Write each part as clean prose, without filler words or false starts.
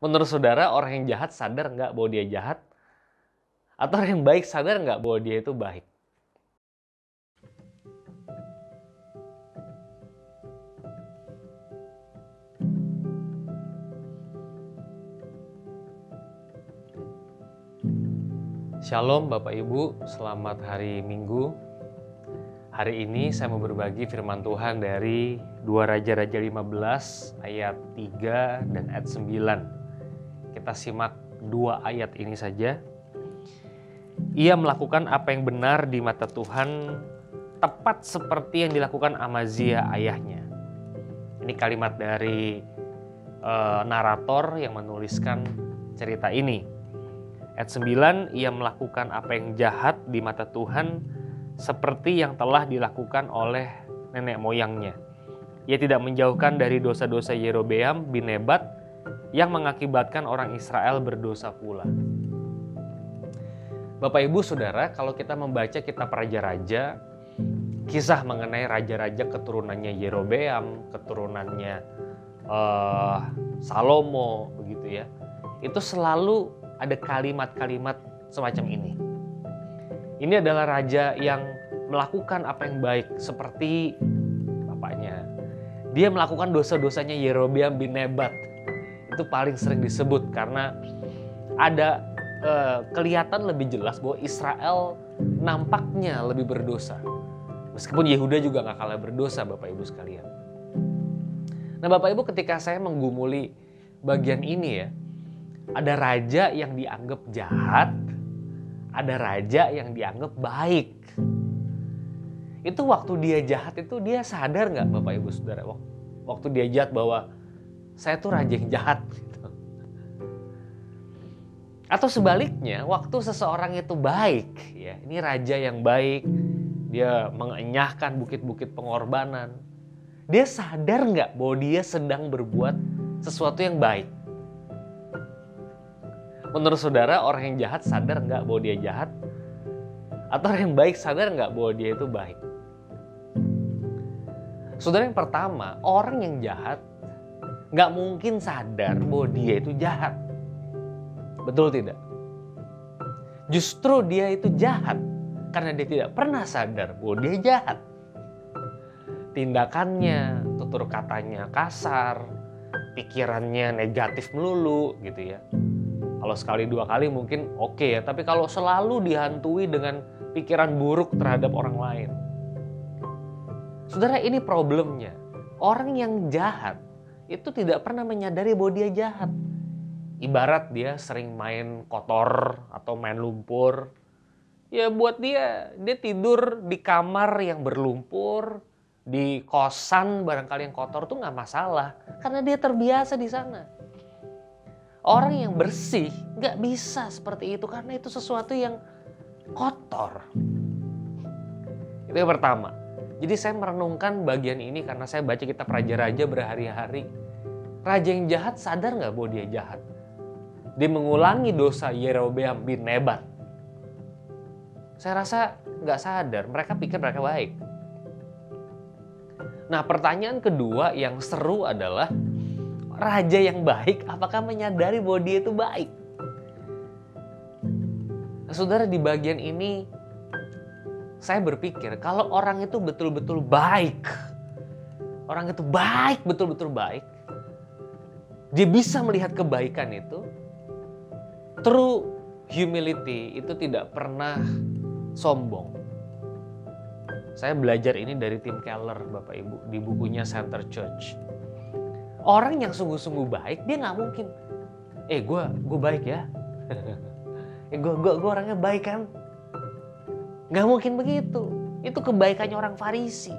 Menurut saudara, orang yang jahat sadar nggak bahwa dia jahat? Atau orang yang baik sadar nggak bahwa dia itu baik? Shalom Bapak Ibu, selamat hari Minggu. Hari ini saya mau berbagi firman Tuhan dari 2 Raja-Raja 15 ayat 3 dan ayat 9. Kita simak 2 ayat ini saja. Ia melakukan apa yang benar di mata Tuhan, tepat seperti yang dilakukan Amazia ayahnya. Ini kalimat dari narator yang menuliskan cerita ini. Ayat 9, ia melakukan apa yang jahat di mata Tuhan seperti yang telah dilakukan oleh nenek moyangnya. Ia tidak menjauhkan dari dosa-dosa Yerobeam bin Nebat yang mengakibatkan orang Israel berdosa pula. Bapak Ibu Saudara, kalau kita membaca kitab Raja-Raja, kisah mengenai raja-raja keturunannya Yerobeam, keturunannya Salomo, begitu ya. Itu selalu ada kalimat-kalimat semacam ini. Ini adalah raja yang melakukan apa yang baik seperti bapaknya. Dia melakukan dosa-dosanya Yerobeam bin Nebat. Itu paling sering disebut karena ada kelihatan lebih jelas bahwa Israel nampaknya lebih berdosa. Meskipun Yehuda juga gak kalah berdosa, Bapak Ibu sekalian. Nah Bapak Ibu, ketika saya menggumuli bagian ini ya, ada raja yang dianggap jahat, ada raja yang dianggap baik. Itu waktu dia jahat itu dia sadar nggak Bapak Ibu Saudara? Waktu dia jahat bahwa saya tuh raja yang jahat. Gitu. Atau sebaliknya, waktu seseorang itu baik, ya ini raja yang baik, dia mengenyahkan bukit-bukit pengorbanan. Dia sadar nggak bahwa dia sedang berbuat sesuatu yang baik? Menurut saudara, orang yang jahat sadar nggak bahwa dia jahat? Atau orang yang baik sadar nggak bahwa dia itu baik? Saudara, yang pertama, orang yang jahat nggak mungkin sadar bahwa dia itu jahat. Betul tidak? Justru dia itu jahat karena dia tidak pernah sadar bahwa dia jahat. Tindakannya, tutur katanya kasar, pikirannya negatif melulu gitu ya. Kalau sekali dua kali mungkin oke ya, tapi kalau selalu dihantui dengan pikiran buruk terhadap orang lain. Saudara, ini problemnya. Orang yang jahat itu tidak pernah menyadari bahwa dia jahat. Ibarat dia sering main kotor atau main lumpur. Ya buat dia tidur di kamar yang berlumpur, di kosan barangkali yang kotor tuh nggak masalah. Karena dia terbiasa di sana. Orang yang bersih nggak bisa seperti itu karena itu sesuatu yang kotor. Itu yang pertama. Jadi saya merenungkan bagian ini karena saya baca kitab Raja-Raja berhari-hari. Raja yang jahat sadar nggak bahwa dia jahat? Dia mengulangi dosa Yerobeam bin Nebat. Saya rasa nggak sadar, mereka pikir mereka baik. Nah, pertanyaan kedua yang seru adalah, raja yang baik apakah menyadari bahwa dia itu baik? Nah, saudara, di bagian ini saya berpikir kalau orang itu betul-betul baik, orang itu baik, betul-betul baik, dia bisa melihat kebaikan itu, true humility itu tidak pernah sombong. Saya belajar ini dari Tim Keller, Bapak Ibu, di bukunya Center Church. Orang yang sungguh-sungguh baik, dia nggak mungkin, gue baik ya, gue orangnya baik kan, nggak mungkin begitu. Itu kebaikannya orang Farisi,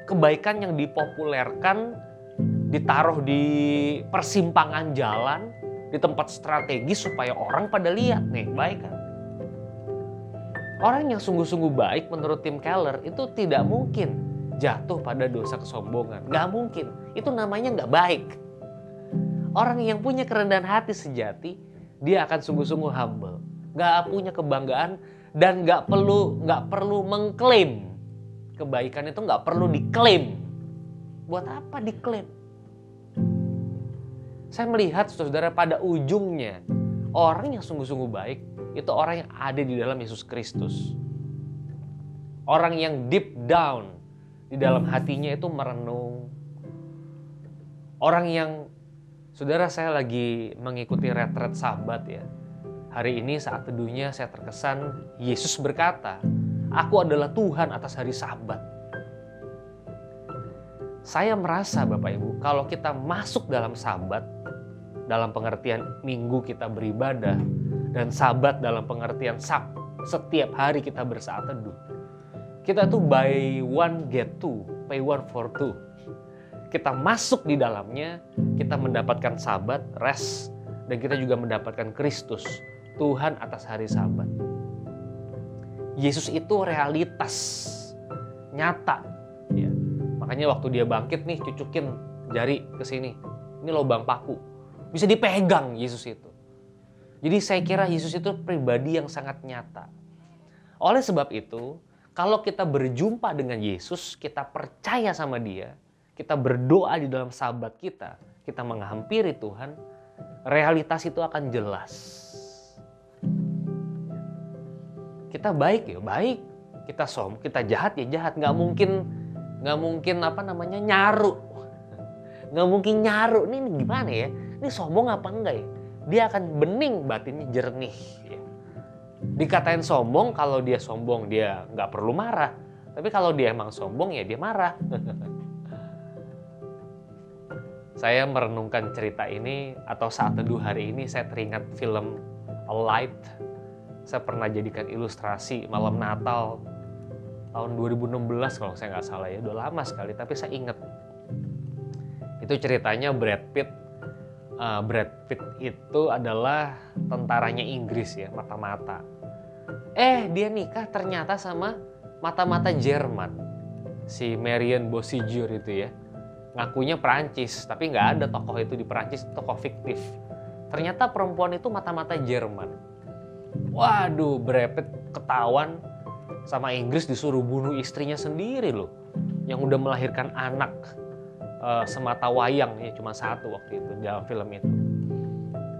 kebaikan yang dipopulerkan, ditaruh di persimpangan jalan, di tempat strategis supaya orang pada lihat nih baik kan. Orang yang sungguh-sungguh baik menurut Tim Keller itu tidak mungkin jatuh pada dosa kesombongan. Nggak mungkin. Itu namanya nggak baik. Orang yang punya kerendahan hati sejati, dia akan sungguh-sungguh humble. Nggak punya kebanggaan dan nggak perlu mengklaim. Kebaikan itu nggak perlu diklaim. Buat apa diklaim? Saya melihat saudara pada ujungnya orang yang sungguh-sungguh baik itu orang yang ada di dalam Yesus Kristus. Orang yang deep down di dalam hatinya itu merenung. Orang yang, saudara, saya lagi mengikuti retret Sabat ya. Hari ini saat teduhnya saya terkesan Yesus berkata, "Aku adalah Tuhan atas hari Sabat." Saya merasa Bapak Ibu, kalau kita masuk dalam Sabat, dalam pengertian minggu kita beribadah, dan Sabat dalam pengertian setiap hari kita bersaat teduh, kita tuh buy one get two, pay one for two. Kita masuk di dalamnya, kita mendapatkan Sabat, rest, dan kita juga mendapatkan Kristus, Tuhan atas hari Sabat. Yesus itu realitas, nyata. Ya. Makanya waktu dia bangkit nih, cucukin jari ke sini. Ini lubang paku. Bisa dipegang Yesus itu. Jadi saya kira Yesus itu pribadi yang sangat nyata. Oleh sebab itu, kalau kita berjumpa dengan Yesus, kita percaya sama dia, kita berdoa di dalam Sabat kita menghampiri Tuhan, realitas itu akan jelas. Kita baik ya baik, kita jahat ya jahat, nggak mungkin nyaru, nggak mungkin nyaru. Ini gimana ya? Ini sombong apa enggak ya? Dia akan bening, batinnya jernih. Ya. Dikatain sombong, kalau dia sombong dia nggak perlu marah. Tapi kalau dia emang sombong ya dia marah. Saya merenungkan cerita ini atau saat teduh hari ini saya teringat film Alive. Saya pernah jadikan ilustrasi malam Natal tahun 2016 kalau saya nggak salah ya. Udah lama sekali tapi saya ingat. Itu ceritanya Brad Pitt. Brad Pitt itu adalah tentaranya Inggris ya, mata-mata. Dia nikah ternyata sama mata-mata Jerman. Si Marion Bosigur itu ya. Ngakunya Perancis, tapi nggak ada tokoh itu di Perancis, tokoh fiktif. Ternyata perempuan itu mata-mata Jerman. Waduh, Brad Pitt ketahuan sama Inggris, disuruh bunuh istrinya sendiri loh. Yang udah melahirkan anak semata wayang, ya cuma satu waktu itu dalam film itu.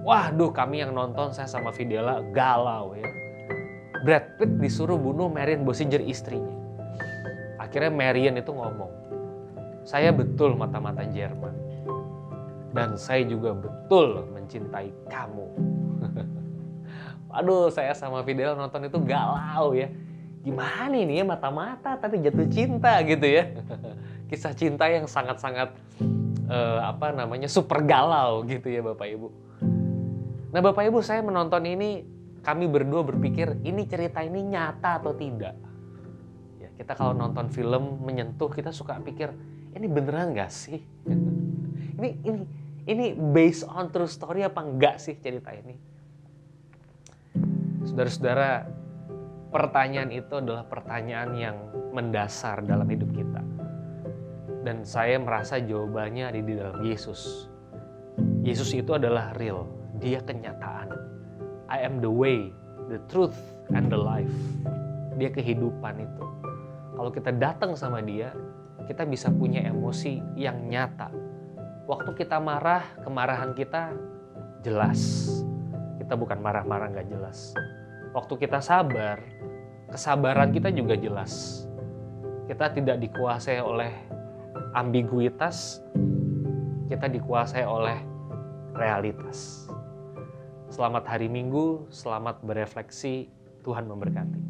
Waduh, kami yang nonton, saya sama Videla galau ya. Brad Pitt disuruh bunuh Marion Bosigur istrinya. Akhirnya Marion itu ngomong, "Saya betul mata-mata Jerman. Dan saya juga betul mencintai kamu." Aduh, saya sama Fidel nonton itu galau ya. Gimana ini ya, mata-mata tapi jatuh cinta gitu ya. Kisah cinta yang sangat-sangat super galau gitu ya Bapak Ibu. Nah Bapak Ibu, saya menonton ini, kami berdua berpikir ini cerita ini nyata atau tidak. Ya, kita kalau nonton film menyentuh, kita suka pikir, ini beneran gak sih? ini based on true story apa enggak sih cerita ini? Saudara-saudara, pertanyaan itu adalah pertanyaan yang mendasar dalam hidup kita. Dan saya merasa jawabannya ada di dalam Yesus. Yesus itu adalah real, dia kenyataan. I am the way, the truth, and the life. Dia kehidupan itu. Kalau kita datang sama dia, kita bisa punya emosi yang nyata. Waktu kita marah, kemarahan kita jelas. Kita bukan marah-marah gak jelas. Waktu kita sabar, kesabaran kita juga jelas. Kita tidak dikuasai oleh ambiguitas, kita dikuasai oleh realitas. Selamat hari Minggu, selamat berefleksi, Tuhan memberkati.